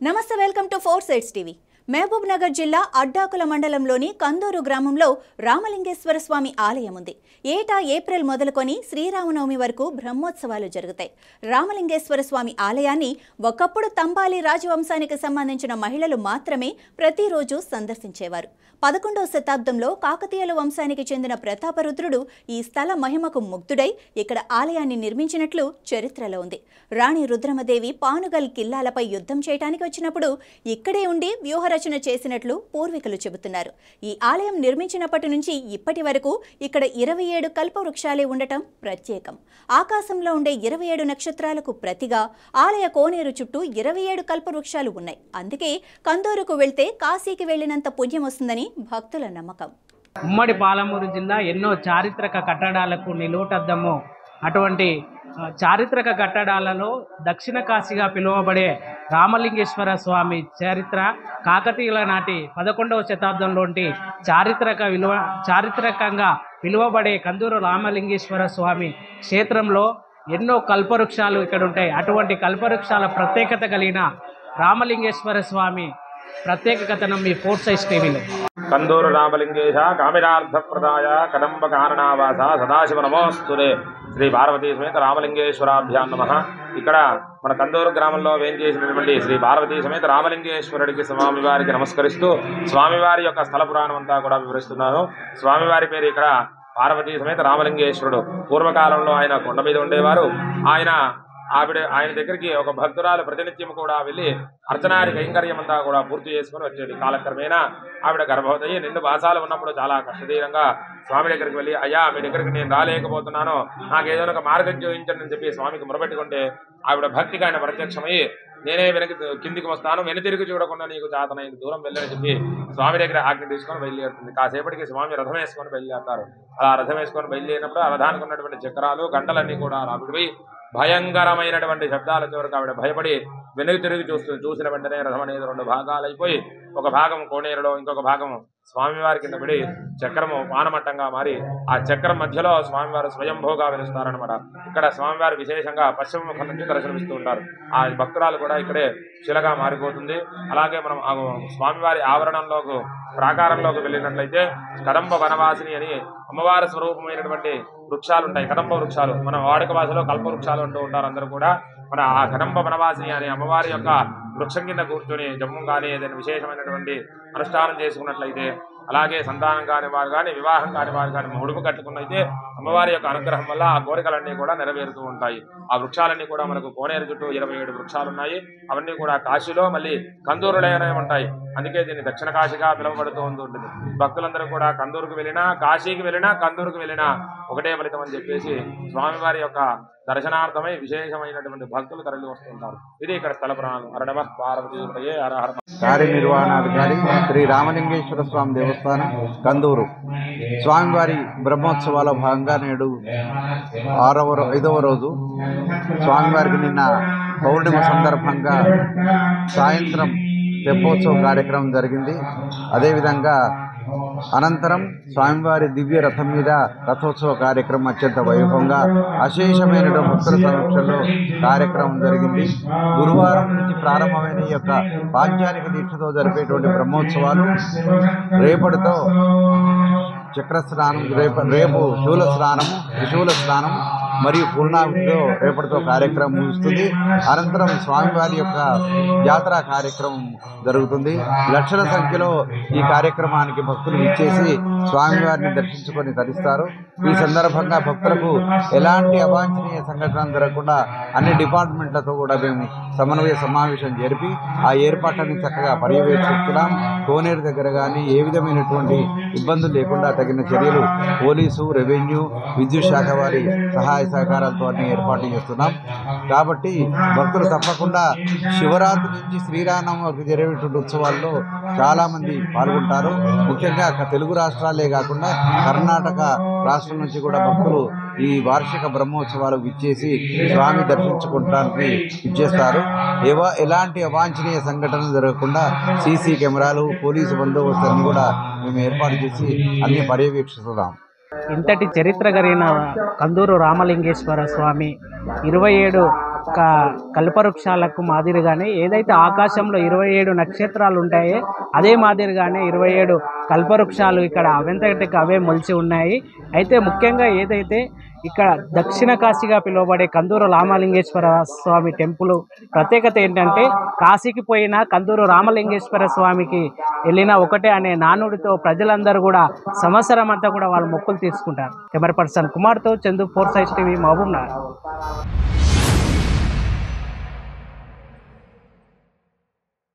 నమస్తే, welcome to 4 Sides TV. Mahabubnagar జిల్లా అడ్డాకుల మండలంలోని కందూరు గ్రామంలో రామలింగేశ్వర స్వామి ఆలయం ఉంది. ఏటా ఏప్రిల్ మొదలుకొని శ్రీరామనవమి వరకు బ్రహ్మోత్సవాలు జరుగుతాయి. రామలింగేశ్వర స్వామి ఆలయాన్ని ఒకప్పుడు తంబాలి రాజవంశానికి సంబంధించిన మహిళలు మాత్రమే ప్రతిరోజు సందర్శించేవారు. 11వ శతాబ్దంలో కాకతీయుల వంశానికి చెందిన ప్రతాపరుద్రుడు ఈ స్థల మహిమకు ముగ్ధుడై ఇక్కడ ఆలయాన్ని నిర్మించినట్లు చరిత్రలో ఉంది. రాణి రుద్రమదేవి పానుగల్ కిల్లాలపై యుద్ధం చేయడానికి వచ్చినప్పుడు ఇక్కడే ఉండి వ్యూహరచన చేసినట్లు పూర్వీకులు చెబుతున్నారు. ఈ ఆలయం నిర్మించినప్పటి నుంచి ఇప్పటి వరకు ఇక్కడ 27 కల్పవృక్షాలే ఉండటం ప్రత్యేకం. ఆకాశంలో ఉండే 27 నక్షత్రాలకు ప్రతిగా ఆలయ కోనేరు చుట్టూ 27 కల్పవృక్షాలు ఉన్నాయి. అందుకే కందూరుకు వెళ్తే కాశీకి వెళ్లినంత పుణ్యం వస్తుందని భక్తుల నమ్మకం. ఉమ్మడి పాలమూరు జిల్లా ఎన్నో చారిత్రక కట్టడాలకు నిలువుటద్దము. అటువంటి చారిత్రక కట్టడాలలో దక్షిణ కాశీగా పిలువబడే రామలింగేశ్వర స్వామి చరిత్ర కాకతీయుల నాటి 11వ శతాబ్దంలోని చారిత్రకంగా పిలువబడే కందూరు రామలింగేశ్వర స్వామి క్షేత్రంలో ఎన్నో కల్పవృక్షాలు ఇక్కడ ఉంటాయి. అటువంటి కల్పవృక్షాల ప్రత్యేకత కలిగిన రామలింగేశ్వర స్వామి ప్రత్యేక కథనం మీ 4 Sides టీవీలో. కందూరు రామలింగేశ కామినార్థ ప్రదాయ కదంబ కారణావాస సదాశివ నమోస్తుతే శ్రీ పార్వతీ సమేత రామలింగేశ్వరాభ్యాం నమః. ఇక్కడ మన కందూరు గ్రామంలో వేంచేసినటువంటి శ్రీ పార్వతీ సమేత రామలింగేశ్వరుడికి స్వామివారికి నమస్కరిస్తూ స్వామివారి యొక్క స్థల పురాణం అంతా కూడా వివరిస్తున్నాను. స్వామివారి పేరు ఇక్కడ పార్వతీ సమేత రామలింగేశ్వరుడు. పూర్వకాలంలో ఆయన కొండ మీద ఉండేవారు. ఆయన దగ్గరికి ఒక భక్తురాలు ప్రతినిత్యం కూడా వెళ్ళి అర్చనారి కైంకర్యం అంతా కూడా పూర్తి చేసుకుని వచ్చేది. కాలక్రమేణా ఆవిడ గర్భవతి అయ్యి 2 మాసాలు ఉన్నప్పుడు చాలా కష్టతీరంగా స్వామి దగ్గరికి వెళ్ళి, అయ్యా మీ దగ్గరికి నేను రాలేకపోతున్నాను, నాకు ఏదైనా ఒక మార్గం చూపించండి అని చెప్పి స్వామికి మొరపెట్టుకుంటే ఆవిడ భక్తిగా ఆయన ప్రత్యక్షమయ్యి, నేనే కిందికి వస్తాను, వెనుతిరిగి చూడకుండా నీకు చేతనైన దూరం వెళ్ళని చెప్పి స్వామి దగ్గర ఆజ్ఞ తీసుకొని బయలుదేరుతుంది. కాసేపటికి స్వామి రథం వేసుకొని బయలుదేరుతారు. అలా రథం వేసుకొని బయలుదేరినప్పుడు ఆ రథానికి ఉన్నటువంటి చక్రాలు గంటలన్నీ కూడా రాబిడిపోయి భయంకరమైనటువంటి శబ్దాల చివరికి ఆవిడ భయపడి వెనుక తిరిగి చూసిన వెంటనే రథం అనేది 2 భాగాలు అయిపోయి ఒక భాగం కోనేరులో ఇంకొక భాగం స్వామివారి కింద పడి చక్రము పానమట్టంగా మారి ఆ చక్రం మధ్యలో స్వామివారు స్వయంభూగా వెలుస్తారనమాట. ఇక్కడ స్వామివారు విశేషంగా పశ్చిమ ముఖం నుంచి దర్శనమిస్తూ ఉంటారు. ఆ భక్తురాలు కూడా ఇక్కడే శిలగా మారిపోతుంది. అలాగే మనం స్వామివారి ఆవరణంలోకి ప్రాకారంలోకి వెళ్ళినట్లయితే కదంబ వనవాసిని అని అమ్మవారి స్వరూపమైనటువంటి వృక్షాలు ఉంటాయి. కదంబ వృక్షాలు మన వాడుక భాషలో కల్ప వృక్షాలు అంటూ ఉంటారు అందరూ కూడా. మన ఆ కదంబ వనవాసిని అనే అమ్మవారి యొక్క వృక్షం కింద కూర్చొని జమ్మం కానీ ఏదైనా విశేషమైనటువంటి అనుష్ఠానం చేసుకున్నట్లయితే, అలాగే సంతానం కాని వారు కానీ వివాహం కాని వారు కానీ ముడుపు కట్టుకున్నైతే అమ్మవారి యొక్క అనుగ్రహం వల్ల ఆ కోరికలన్నీ కూడా నెరవేరుతూ ఉంటాయి. ఆ వృక్షాలన్నీ కూడా మనకు కోనేరు చుట్టూ 27 వృక్షాలు ఉన్నాయి. అవన్నీ కూడా కాశీలో మళ్ళీ కందూరులోనే ఉంటాయి. అందుకే దీన్ని దక్షిణ కాశీగా పిలువబడుతూ ఉంటుంది. భక్తులందరూ కూడా కందూరుకు వెళ్ళినా, కాశీకి వెళ్ళినా, కందూరుకు వెళ్ళినా ఒకటే ఫలితం అని చెప్పేసి స్వామివారి యొక్క దర్శనార్థమై విశేషమైనటువంటి భక్తులు తరలి వస్తుంటారు. ఇది ఇక్కడ స్థల పురాణం. అరణమ పార్వతీపయే హరహర. కార్యనిర్వహణాధికారి శ్రీ రామలింగేశ్వర స్వామి దేవస్థానం కందూరు. స్వామివారి బ్రహ్మోత్సవాల భాగంగా నేడు 5వ రోజు. స్వామివారికి నిన్న పౌర్ణిమ సందర్భంగా సాయంత్రం తెప్పోత్సవ కార్యక్రమం జరిగింది. అదేవిధంగా అనంతరం స్వామివారి దివ్య రథం మీద రథోత్సవ కార్యక్రమం అత్యంత వైభవంగా అశేషమైన భక్తుల సమక్షంలో కార్యక్రమం జరిగింది. గురువారం నుంచి ప్రారంభమైన ఈ యొక్క పాంచానిక దీక్షతో జరిపేటువంటి బ్రహ్మోత్సవాలు రేపటితో చక్రస్నానం, రేపు శూల స్నానము, త్రిశూల స్నానం మరియు పూర్ణాహుతితో రేపటితో కార్యక్రమం ముగుస్తుంది. అనంతరం స్వామివారి యొక్క యాత్రా కార్యక్రమం జరుగుతుంది. లక్షల సంఖ్యలో ఈ కార్యక్రమానికి భక్తులు ఇచ్చేసి స్వామివారిని దర్శించుకొని తరిస్తారు. ఈ సందర్భంగా భక్తులకు ఎలాంటి అవాంఛనీయ సంఘటనలు జరగకుండా అన్ని డిపార్ట్మెంట్లతో కూడా మేము సమన్వయ సమావేశం జరిపి ఆ ఏర్పాట్లని చక్కగా పర్యవేక్షిస్తున్నాం. కోనేరు దగ్గర కానీ ఏ విధమైనటువంటి ఇబ్బందులు లేకుండా తగిన చర్యలు పోలీసు, రెవెన్యూ, విద్యుత్ శాఖ వారి సహాయ సహకారాలతో అన్ని ఏర్పాట్లు చేస్తున్నాం. కాబట్టి భక్తులు తప్పకుండా శివరాత్రి నుంచి శ్రీరామనవమికి జరిగేటువంటి ఉత్సవాల్లో చాలామంది పాల్గొంటారు. ముఖ్యంగా తెలుగు రాష్ట్రాలే కాకుండా కర్ణాటక రాష్ట్రం నుంచి కూడా భక్తులు ఈ వార్షిక బ్రహ్మోత్సవాలకు ఇచ్చేసి స్వామి దర్శించుకోవడానికి ఇచ్చేస్తారు. ఎలాంటి అవాంఛనీయ సంఘటనలు జరగకుండా సీసీ కెమెరాలు, పోలీసు బందోబస్తు అన్ని కూడా మేము ఏర్పాటు చేసి అన్ని పర్యవేక్షిస్తున్నాం. ఇంతటి చరిత్ర కలిగిన కందూరు రామలింగేశ్వర స్వామి 27 కల్పవృక్షాలకు మాదిరిగానే ఏదైతే ఆకాశంలో 27 నక్షత్రాలు ఉంటాయో అదే మాదిరిగానే 27 కల్పవృక్షాలు ఇక్కడ అవంతటికి అవే మొలిచి ఉన్నాయి. అయితే ముఖ్యంగా ఏదైతే ఇక్కడ దక్షిణ కాశీగా పిలువబడే కందూరు రామలింగేశ్వర స్వామి టెంపుల్ ప్రత్యేకత ఏంటంటే కాశీకి పోయిన కందూరు రామలింగేశ్వర స్వామికి వెళ్ళినా ఒకటే అనే నానుడితో ప్రజలందరూ కూడా సంవత్సరం అంతా కూడా వాళ్ళు మొక్కులు తీసుకుంటారు. కెమెరా పర్సన్ కుమార్తో చందు 4 సైజ్ టీవీ మహబూబ్ నగర్.